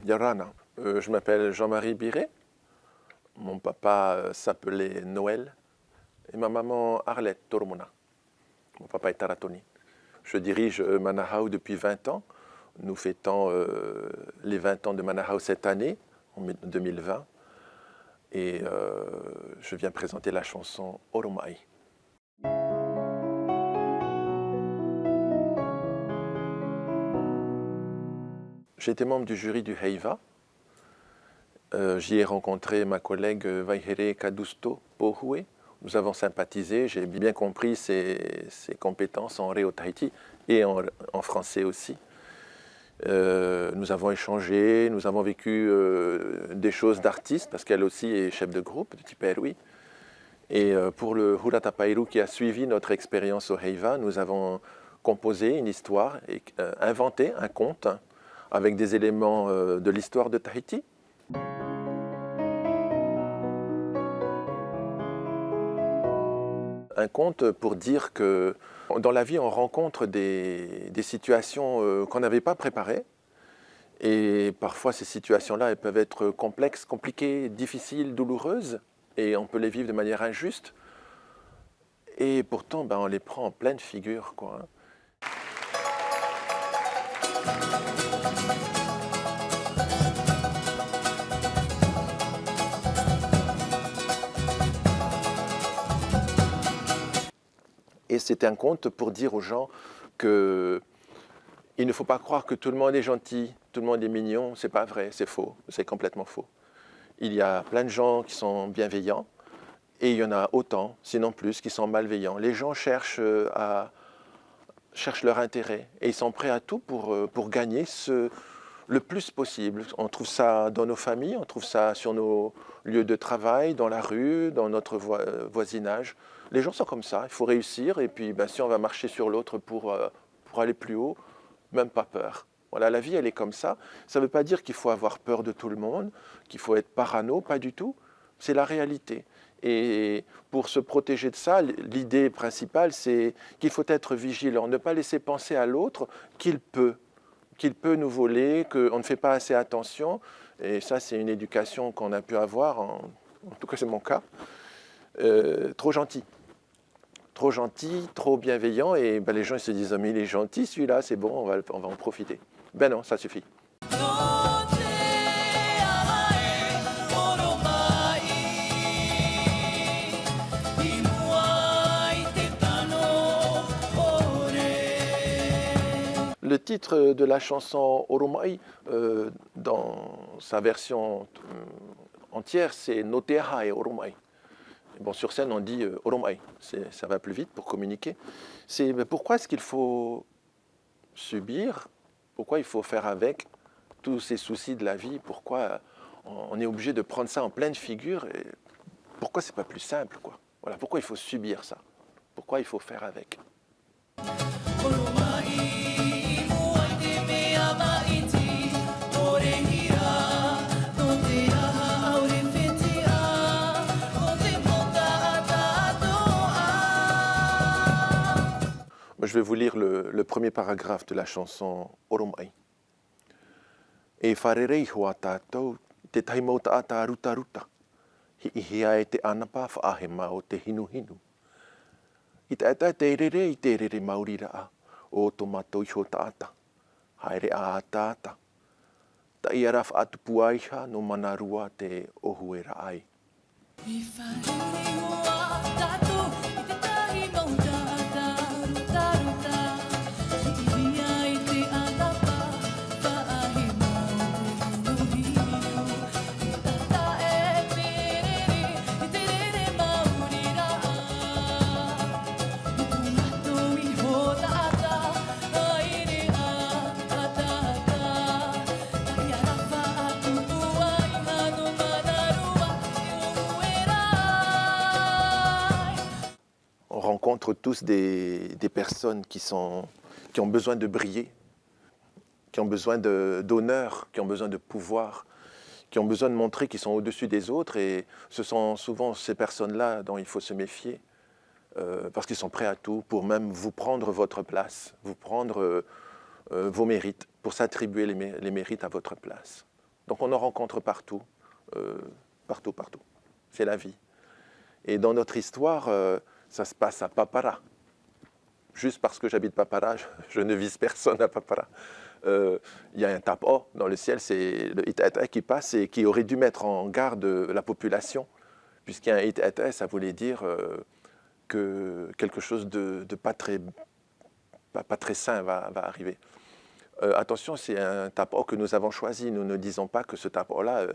Yarana. Je m'appelle Jean-Marie Biret. Mon papa s'appelait Noël et ma maman Arlette Tormona. Mon papa est Taratoni. Je dirige Manahau depuis 20 ans. Nous fêtons les 20 ans de Manahau cette année, en 2020. Et je viens présenter la chanson Oromai. J'ai été membre du jury du Heiva. J'y ai rencontré ma collègue Vaihere Kadusto Pohue. Nous avons sympathisé, j'ai bien compris ses compétences en Reo Tahiti et en français aussi. Nous avons échangé, nous avons vécu des choses d'artistes, parce qu'elle aussi est chef de groupe de Tiperui. Et pour le Hurata Pairu qui a suivi notre expérience au Heiva, nous avons composé une histoire et inventé un conte avec des éléments de l'histoire de Tahiti. Un conte pour dire que dans la vie, on rencontre des situations qu'on n'avait pas préparées. Et parfois, ces situations-là, elles peuvent être complexes, compliquées, difficiles, douloureuses. Et on peut les vivre de manière injuste. Et pourtant, on les prend en pleine figure, quoi. Et c'est un conte pour dire aux gens qu'il ne faut pas croire que tout le monde est gentil, tout le monde est mignon. C'est pas vrai, c'est faux, c'est complètement faux. Il y a plein de gens qui sont bienveillants et il y en a autant, sinon plus, qui sont malveillants. Les gens cherchent leur intérêt et ils sont prêts à tout pour gagner le plus possible. On trouve ça dans nos familles, on trouve ça sur nos lieux de travail, dans la rue, dans notre voisinage. Les gens sont comme ça, il faut réussir et puis si on va marcher sur l'autre pour aller plus haut, même pas peur. Voilà, la vie elle est comme ça. Ça ne veut pas dire qu'il faut avoir peur de tout le monde, qu'il faut être parano, pas du tout. C'est la réalité. Et pour se protéger de ça, l'idée principale c'est qu'il faut être vigilant, ne pas laisser penser à l'autre qu'il peut nous voler, qu'on ne fait pas assez attention. Et ça c'est une éducation qu'on a pu avoir, en tout cas c'est mon cas, trop gentil. Trop gentil, trop bienveillant, et les gens ils se disent « mais il est gentil celui-là, c'est bon, on va en profiter ». Ben non, ça suffit. Le titre de la chanson Oromai, dans sa version entière, c'est Noteha et Oromai. Bon, sur scène, on dit Oromai, ça va plus vite pour communiquer. C'est pourquoi est-ce qu'il faut subir, pourquoi il faut faire avec tous ces soucis de la vie, pourquoi on est obligé de prendre ça en pleine figure, et pourquoi c'est pas plus simple, quoi. Voilà, pourquoi il faut subir ça, pourquoi il faut faire avec. Je vais vous lire le premier paragraphe de la chanson Oromai. E wharerei hoa tātou, te taimau taata ruta ruta, hi ihia e te anapa whaahema o te hinu hinu. I taeta te rere maurira a, o to matou iho taata, haere a tāta. Ta ia raf atupu aiha no manarua te ohuera ai. I wharerei hoa tātou, i te taimau taata ruta ruta, hi ihia e te anapa whaahema o te hinu hinu. I tata e te rere maurira a, o to matou iho taata, haere a tāta. Ta ia raf atupu aiha no manarua te ohuera ai. On rencontre tous des personnes qui ont besoin de briller, qui ont besoin d'honneur, qui ont besoin de pouvoir, qui ont besoin de montrer qu'ils sont au-dessus des autres, et ce sont souvent ces personnes-là dont il faut se méfier, parce qu'ils sont prêts à tout pour même vous prendre votre place, vous prendre vos mérites, pour s'attribuer les mérites à votre place. Donc on en rencontre partout, partout. C'est la vie. Et dans notre histoire, ça se passe à Papara. Juste parce que j'habite Papara, je ne vise personne à Papara. Il y a un tapo dans le ciel, c'est le Itaete qui passe et qui aurait dû mettre en garde la population, puisqu'il y a un Itaete, ça voulait dire que quelque chose de pas très sain va arriver. Attention, c'est un tapo que nous avons choisi. Nous ne disons pas que ce tapo-là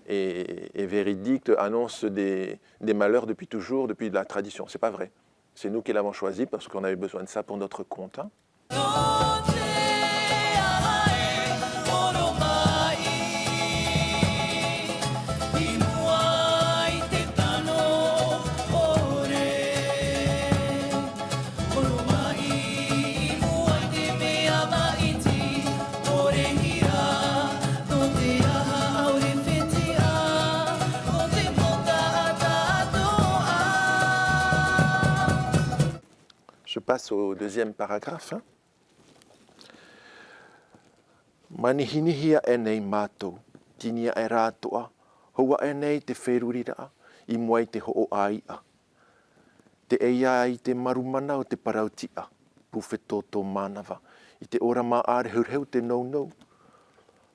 est véridique, annonce des malheurs depuis toujours, depuis la tradition. Ce n'est pas vrai. C'est nous qui l'avons choisi parce qu'on avait besoin de ça pour notre compte. Hein. Je passe au deuxième paragraphe. Hein. Manihinihia enei mātou, tinia e rātoa, hoa enei te wherurira, I mua I te ho'o aia. Te eia I te marumana o te parautia, pūwheto tō mānawa, I te ora mā āre hurheu te nou.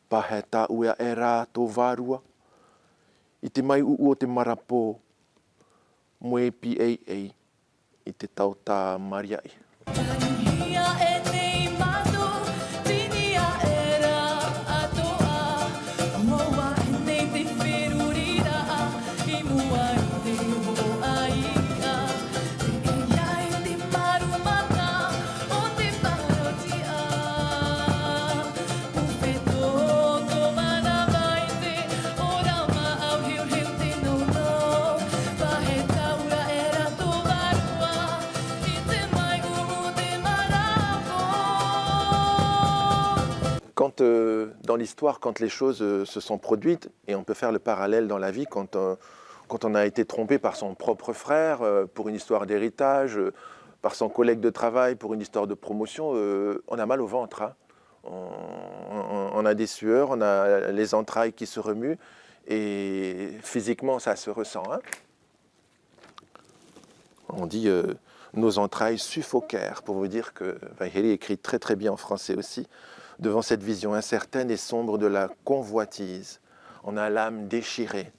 Pahe tā uea e rā tō vārua, I te mai uu o te marapō, mue pi ei, I te tautā mariai. Dans l'histoire, quand les choses se sont produites, et on peut faire le parallèle dans la vie, quand on a été trompé par son propre frère pour une histoire d'héritage, par son collègue de travail pour une histoire de promotion, on a mal au ventre. Hein. On a des sueurs, on a les entrailles qui se remuent, et physiquement, ça se ressent. Hein. On dit nos entrailles suffoquèrent, pour vous dire que Vaiheri écrit très très bien en français aussi. Devant cette vision incertaine et sombre de la convoitise, on a l'âme déchirée,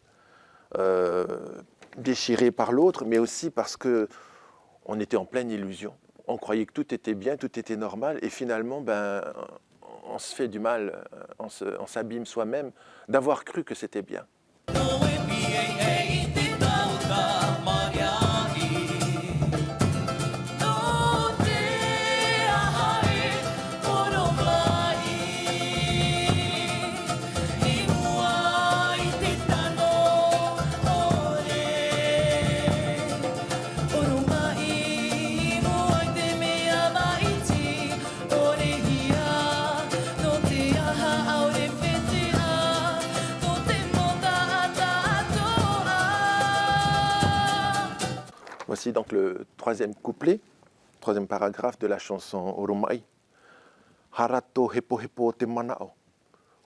déchirée par l'autre, mais aussi parce qu'on était en pleine illusion. On croyait que tout était bien, tout était normal, et finalement, on se fait du mal, on s'abîme soi-même d'avoir cru que c'était bien. Voici donc le troisième couplet, troisième paragraphe de la chanson Oromai. Harato hepo hepo te manao.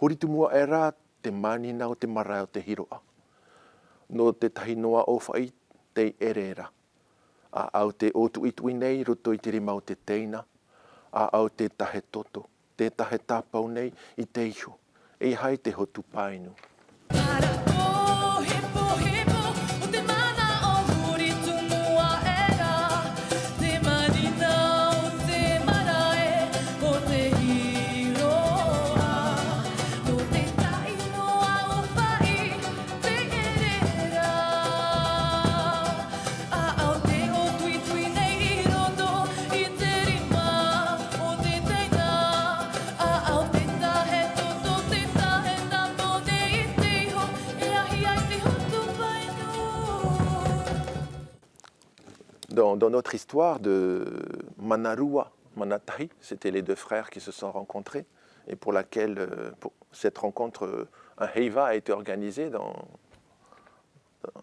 Horitumua e rā te manina o te mara o te hiroa. No te tahi noa o whai te erera. A au te otu itui nei roto I te rima o te teina. A au te tahe toto, te tahe tāpau nei I te iho. E hai te hotu painu. Dans notre histoire de Manarua, Manatahi, c'était les deux frères qui se sont rencontrés et pour cette rencontre un heiva a été organisé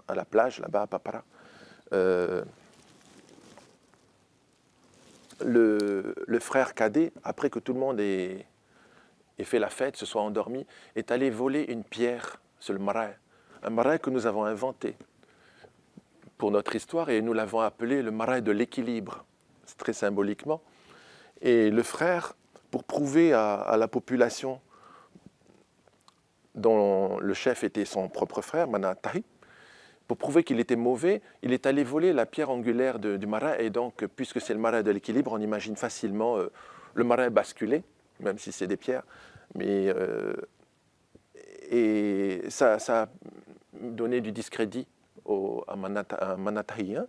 à la plage, là-bas à Papara. Le frère cadet, après que tout le monde ait fait la fête, se soit endormi, est allé voler une pierre sur le marae. Un marae que nous avons inventé pour notre histoire et nous l'avons appelé le marae de l'équilibre, très symboliquement. Et le frère, pour prouver à la population dont le chef était son propre frère, Manatahi, pour prouver qu'il était mauvais, il est allé voler la pierre angulaire du marae. Et donc, puisque c'est le marae de l'équilibre, on imagine facilement le marae basculer, même si c'est des pierres. Mais, et ça a donné du discrédit à Manatahi. Hein.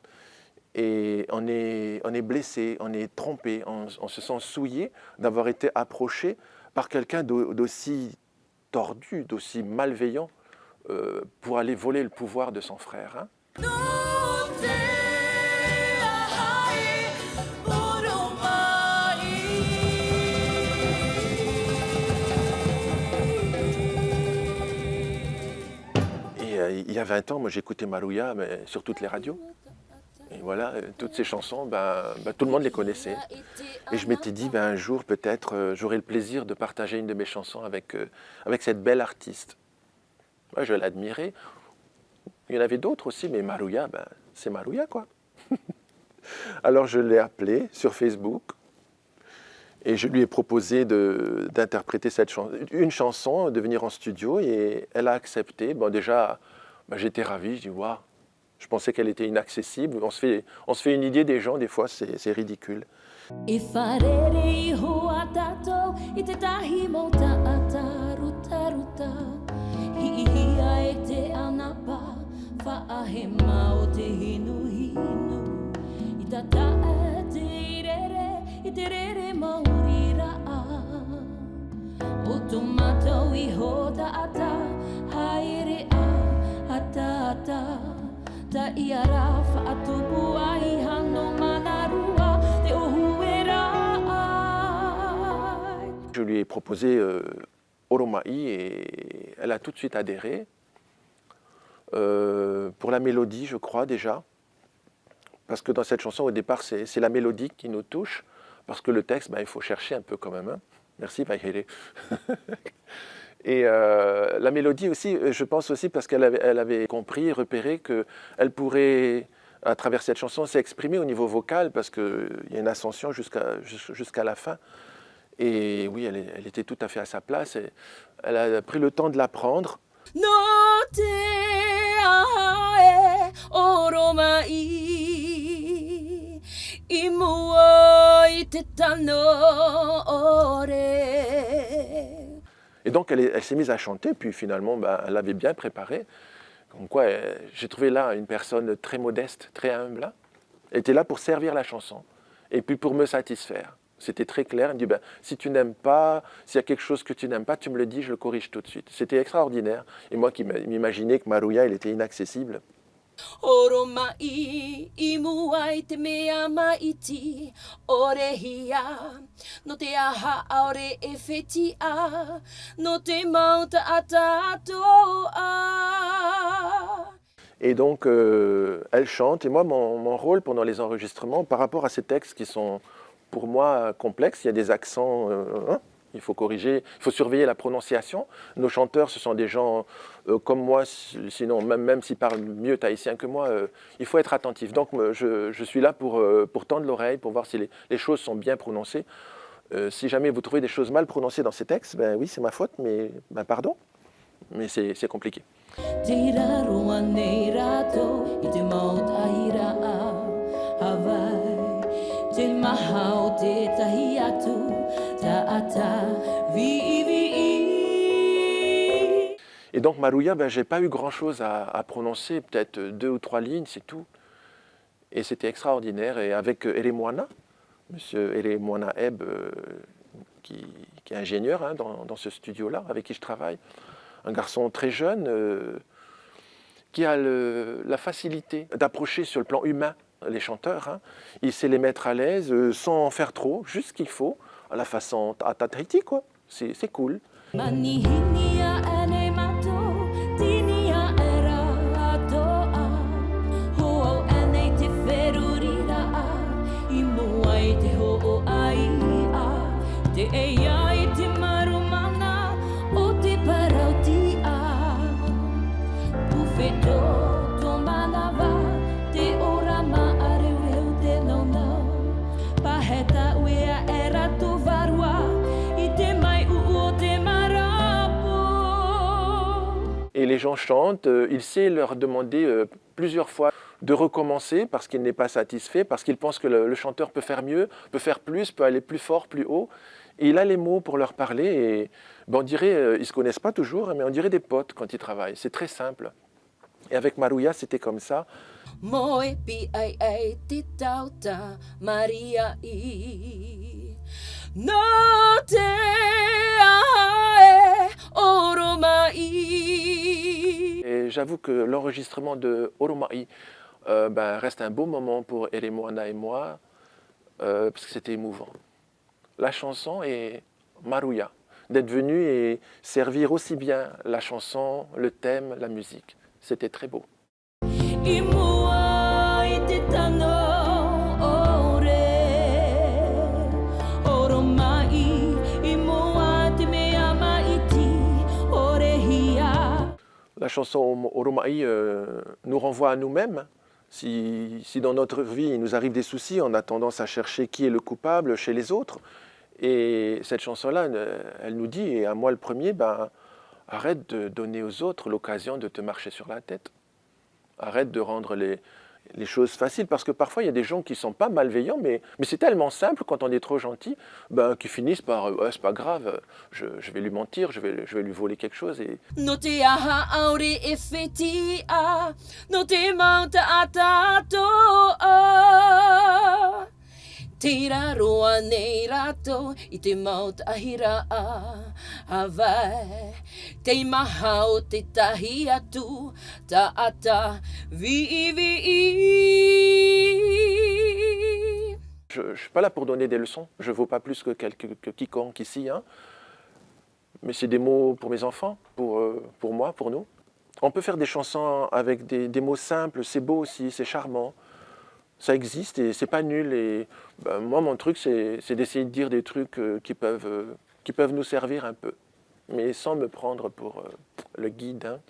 Et on est blessé, on est trompé, on se sent souillé d'avoir été approché par quelqu'un d'aussi tordu, d'aussi malveillant pour aller voler le pouvoir de son frère. Hein. Et il y a 20 ans, moi j'écoutais Maruya mais sur toutes les radios. Et voilà, toutes ces chansons, tout le monde les connaissait. Et je m'étais dit, un jour, peut-être, j'aurai le plaisir de partager une de mes chansons avec cette belle artiste. Moi, je l'admirais. Il y en avait d'autres aussi, mais Maruya, c'est Maruya, quoi. Alors, je l'ai appelée sur Facebook et je lui ai proposé d'interpréter une chanson, de venir en studio, et elle a accepté. Bon, déjà, j'étais ravi, je dis, waouh. Je pensais qu'elle était inaccessible. On se fait une idée des gens, des fois, c'est ridicule. Je lui ai proposé Oromai et elle a tout de suite adhéré. Pour la mélodie, je crois déjà, parce que dans cette chanson, au départ, c'est la mélodie qui nous touche, parce que le texte, il faut chercher un peu quand même. Hein. Merci, Vaïhele. Et la mélodie aussi, je pense aussi parce qu'elle avait compris, repéré qu'elle pourrait, à travers cette chanson, s'exprimer au niveau vocal, parce qu'il y a une ascension jusqu'à la fin. Et oui, elle était tout à fait à sa place. Et elle a pris le temps de l'apprendre. Et donc, elle s'est mise à chanter, puis finalement, elle avait bien préparé. Comme quoi, j'ai trouvé là une personne très modeste, très humble. Elle était là pour servir la chanson, et puis pour me satisfaire. C'était très clair. Elle me dit, si tu n'aimes pas, s'il y a quelque chose que tu n'aimes pas, tu me le dis, je le corrige tout de suite. C'était extraordinaire. Et moi qui m'imaginais que Maruya, elle était inaccessible. Et donc, elle chante. Et moi, mon rôle pendant les enregistrements, par rapport à ces textes qui sont, pour moi, complexes, il y a des accents, il faut corriger, il faut surveiller la prononciation. Nos chanteurs, ce sont des gens comme moi, sinon, même s'ils parlent mieux tahitien que moi, il faut être attentif. Donc, je suis là pour tendre l'oreille, pour voir si les choses sont bien prononcées. Si jamais vous trouvez des choses mal prononcées dans ces textes, oui, c'est ma faute, mais pardon. Mais c'est compliqué. Et donc Maruya, j'ai pas eu grand-chose à prononcer, peut-être 2 ou 3 lignes, c'est tout. Et c'était extraordinaire. Et avec Eremwana, monsieur Eremwana Eb, qui est ingénieur hein, dans ce studio-là, avec qui je travaille, un garçon très jeune, qui a la facilité d'approcher sur le plan humain les chanteurs. Hein. Il sait les mettre à l'aise sans en faire trop, juste ce qu'il faut, à la façon à Tahiti, quoi. C'est cool. Et les gens chantent, il sait leur demander plusieurs fois de recommencer parce qu'il n'est pas satisfait, parce qu'il pense que le chanteur peut faire mieux, peut faire plus, peut aller plus fort, plus haut. Et il a les mots pour leur parler et on dirait, ils ne se connaissent pas toujours, mais on dirait des potes quand ils travaillent. C'est très simple. Et avec Maruya, c'était comme ça. Moe pi ai ai te tauta Maria i No te ae oromai. Et j'avoue que l'enregistrement de Oromai reste un beau moment pour Eremoana et moi, parce que c'était émouvant. La chanson et Maruya, d'être venu et servir aussi bien la chanson, le thème, la musique. C'était très beau. La chanson Oromai nous renvoie à nous-mêmes. Si dans notre vie il nous arrive des soucis, on a tendance à chercher qui est le coupable chez les autres. Et cette chanson-là, elle nous dit, et à moi le premier, arrête de donner aux autres l'occasion de te marcher sur la tête. Arrête de rendre les choses faciles, parce que parfois il y a des gens qui ne sont pas malveillants, mais c'est tellement simple quand on est trop gentil, qui finissent par c'est pas grave, je vais lui mentir, je vais lui voler quelque chose. Et... No te aha aure e fetia, no te mauta atatoa. Tira roa nei rato I te mauta ahira Havai Te maha o te tahi atu Ta ata vi. Je ne suis pas là pour donner des leçons, je ne vaux pas plus que quiconque ici, hein. Mais c'est des mots pour mes enfants, pour moi, pour nous. On peut faire des chansons avec des mots simples, c'est beau aussi, c'est charmant. Ça existe et c'est pas nul. Et moi, mon truc, c'est d'essayer de dire des trucs qui peuvent nous servir un peu, mais sans me prendre pour le guide. Hein.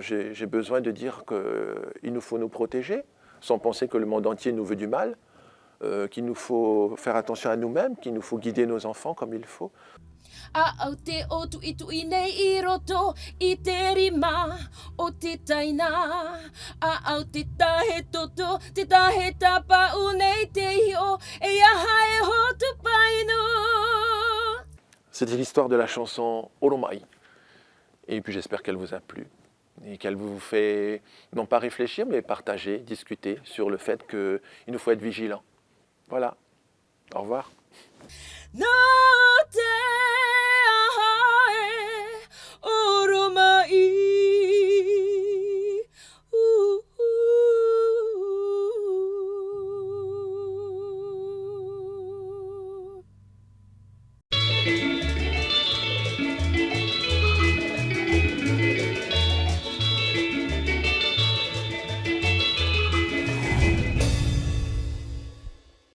J'ai besoin de dire qu'il nous faut nous protéger, sans penser que le monde entier nous veut du mal, qu'il nous faut faire attention à nous-mêmes, qu'il nous faut guider nos enfants comme il faut. C'était l'histoire de la chanson Oromai. Et puis j'espère qu'elle vous a plu. Et qu'elle vous fait, non pas réfléchir, mais partager, discuter sur le fait qu'il nous faut être vigilants. Voilà. Au revoir. No te